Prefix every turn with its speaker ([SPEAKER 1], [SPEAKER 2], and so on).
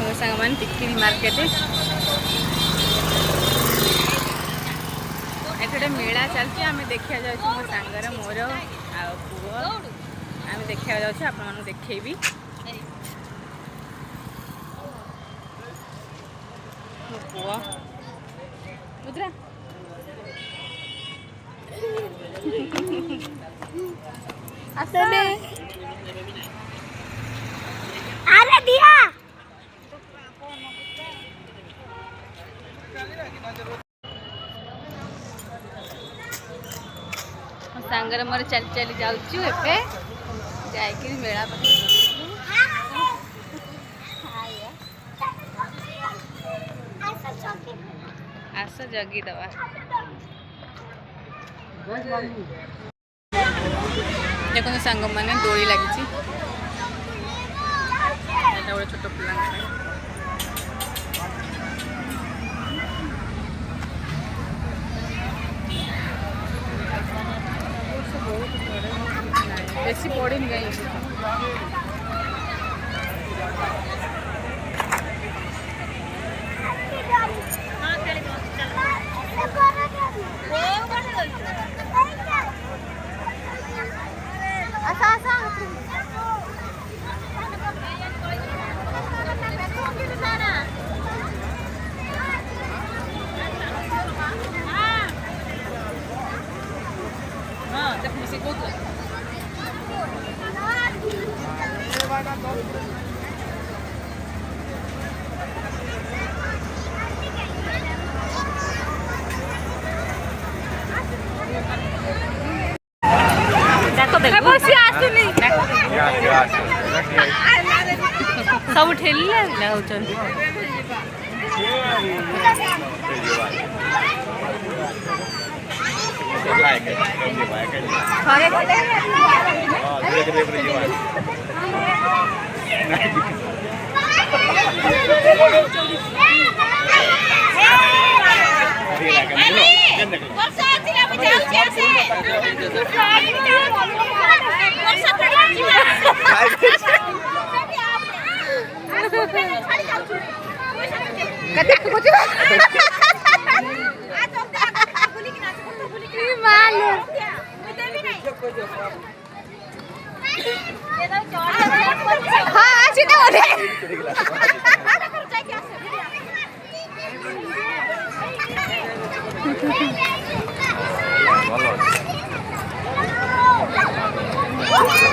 [SPEAKER 1] मो सांग मान टिकिरी मार्केट एटे मेला चलती आम देखा जा मो सांगर मोर आ पुओ आम देखा जा आप देखेबी मो पुओ रुद्रा
[SPEAKER 2] असले अरे दिया
[SPEAKER 1] सांगर मोर चल चली जाऊँ एबे जाइक मेला आस जगी दवा देखो सांग मैंने दोड़ी लगी गोटे छोट पिला बेसी पड़ी कहीं सब ठेले